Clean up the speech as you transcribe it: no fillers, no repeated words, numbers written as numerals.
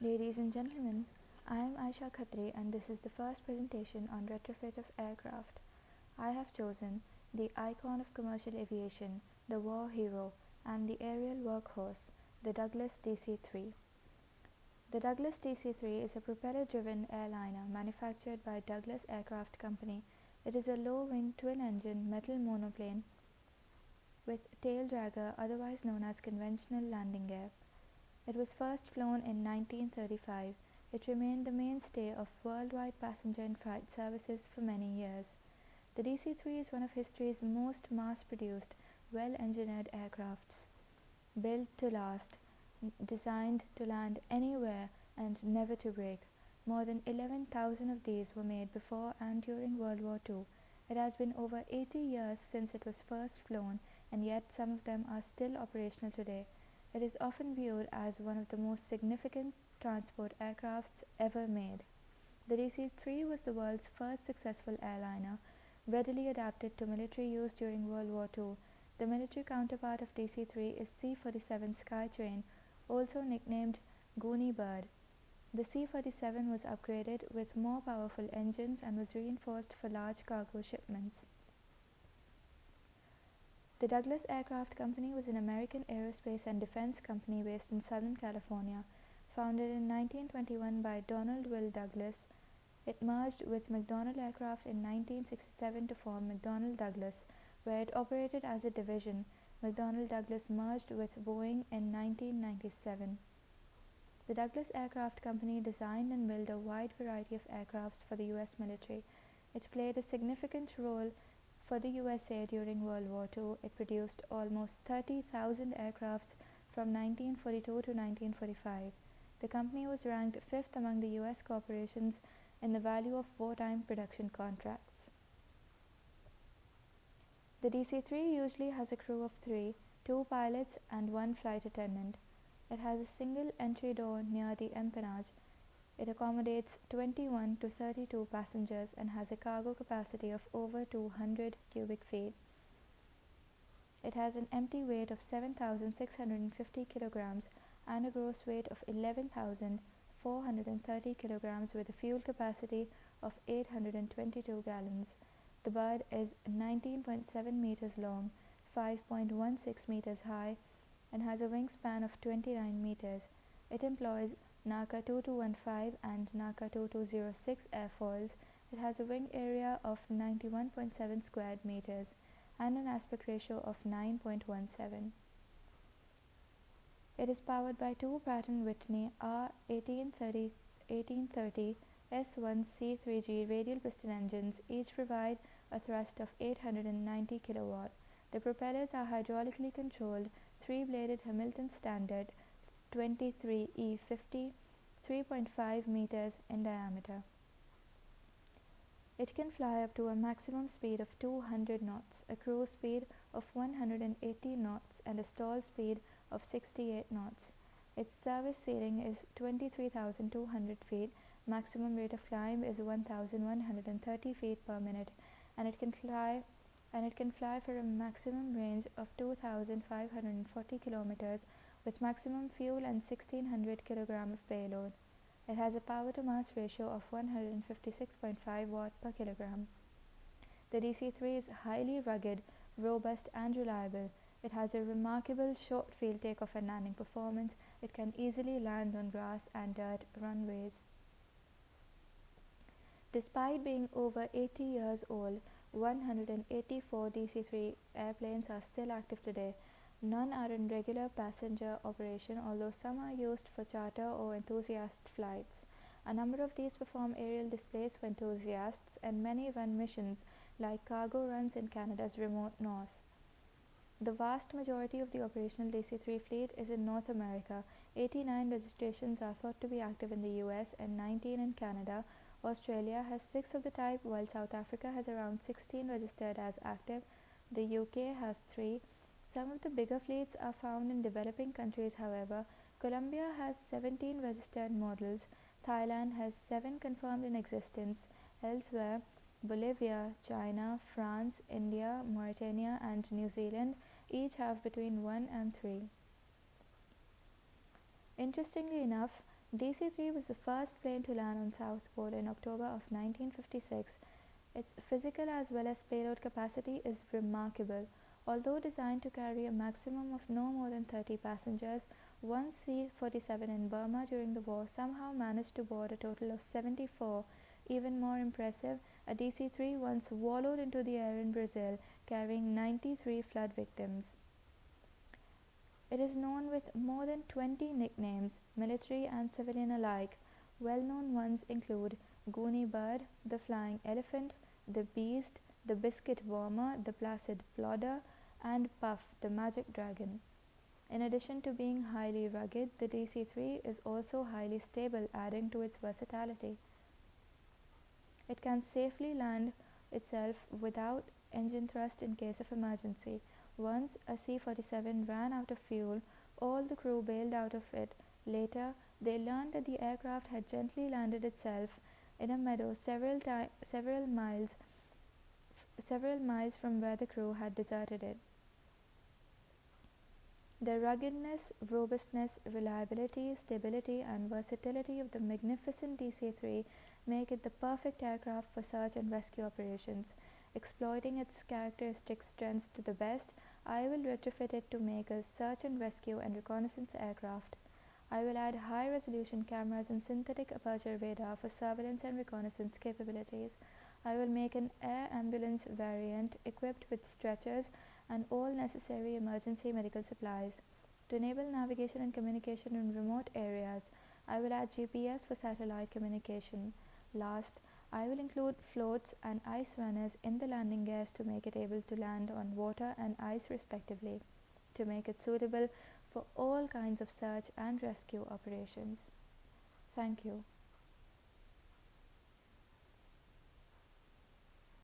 Ladies and gentlemen, I am Aisha Khatri and this is the first presentation on retrofit of aircraft. I have chosen the icon of commercial aviation, the war hero, and the aerial workhorse, the Douglas DC-3. The Douglas DC-3 is a propeller-driven airliner manufactured by Douglas Aircraft Company. It is a low-wing twin-engine metal monoplane with tail dragger, otherwise known as conventional landing gear. It was first flown in 1935. It remained the mainstay of worldwide passenger and freight services for many years. The DC-3 is one of history's most mass-produced, well-engineered aircrafts. Built to last, designed to land anywhere and never to break. More than 11,000 of these were made before and during World War II. It has been over 80 years since it was first flown, and yet some of them are still operational today. It is often viewed as one of the most significant transport aircrafts ever made. The DC-3 was the world's first successful airliner, readily adapted to military use during World War II. The military counterpart of DC-3 is C-47 Skytrain, also nicknamed Goonie Bird. The C-47 was upgraded with more powerful engines and was reinforced for large cargo shipments. The Douglas Aircraft Company was an American aerospace and defense company based in Southern California. Founded in 1921 by Donald Will Douglas, it merged with McDonnell Aircraft in 1967 to form McDonnell Douglas, where it operated as a division. McDonnell Douglas merged with Boeing in 1997. The Douglas Aircraft Company designed and built a wide variety of aircrafts for the U.S. military. It played a significant role for the USA during World War II. It produced almost 30,000 aircrafts from 1942 to 1945. The company was ranked fifth among the US corporations in the value of wartime production contracts. The DC-3 usually has a crew of three, two pilots and one flight attendant. It has a single entry door near the empennage. It accommodates 21 to 32 passengers and has a cargo capacity of over 200 cubic feet. It has an empty weight of 7,650 kilograms and a gross weight of 11,430 kilograms with a fuel capacity of 822 gallons. The bird is 19.7 meters long, 5.16 meters high, and has a wingspan of 29 meters. It employs NACA 2215 and NACA 2206 airfoils. It has a wing area of 91.7 square meters and an aspect ratio of 9.17. It is powered by two Pratt & Whitney R1830 S1C3G radial piston engines. Each provide a thrust of 890 kilowatt. The propellers are hydraulically controlled, three-bladed Hamilton Standard 23E50, 3.5 meters in diameter. It can fly up to a maximum speed of 200 knots, a cruise speed of 180 knots, and a stall speed of 68 knots. Its service ceiling is 23,200 feet, maximum rate of climb is 1,130 feet per minute, and it can fly for a maximum range of 2,540 kilometers with maximum fuel and 1,600 kg of payload. It has a power-to-mass ratio of 156.5 watt per kilogram. The DC-3 is highly rugged, robust and reliable. It has a remarkable short field takeoff and landing performance. It can easily land on grass and dirt runways. Despite being over 80 years old, 184 DC-3 airplanes are still active today. None are in regular passenger operation, although some are used for charter or enthusiast flights. A number of these perform aerial displays for enthusiasts, and many run missions like cargo runs in Canada's remote north. The vast majority of the operational DC-3 fleet is in North America. 89 registrations are thought to be active in the US and 19 in Canada. Australia has 6 of the type, while South Africa has around 16 registered as active. The UK has 3. Some of the bigger fleets are found in developing countries, however. Colombia has 17 registered models. Thailand has 7 confirmed in existence. Elsewhere, Bolivia, China, France, India, Mauritania, and New Zealand each have between 1 and 3. Interestingly enough, DC-3 was the first plane to land on South Pole in October of 1956. Its physical as well as payload capacity is remarkable. Although designed to carry a maximum of no more than 30 passengers, one C-47 in Burma during the war somehow managed to board a total of 74. Even more impressive, a DC-3 once wallowed into the air in Brazil, carrying 93 flood victims. It is known with more than 20 nicknames, military and civilian alike. Well-known ones include Goonie Bird, the Flying Elephant, the Beast, the Biscuit Warmer, the Placid Plodder, and Puff, the Magic Dragon. In addition to being highly rugged, the DC-3 is also highly stable, adding to its versatility. It can safely land itself without engine thrust in case of emergency. Once a C-47 ran out of fuel, all the crew bailed out of it. Later, they learned that the aircraft had gently landed itself in a meadow several miles from where the crew had deserted it. The ruggedness, robustness, reliability, stability, and versatility of the magnificent DC-3 make it the perfect aircraft for search and rescue operations. Exploiting its characteristic strengths to the best, I will retrofit it to make a search and rescue and reconnaissance aircraft. I will add high-resolution cameras and synthetic aperture radar for surveillance and reconnaissance capabilities. I will make an air ambulance variant equipped with stretchers and all necessary emergency medical supplies. To enable navigation and communication in remote areas, I will add GPS for satellite communication. Last, I will include floats and ice runners in the landing gears to make it able to land on water and ice respectively, to make it suitable for all kinds of search and rescue operations. Thank you.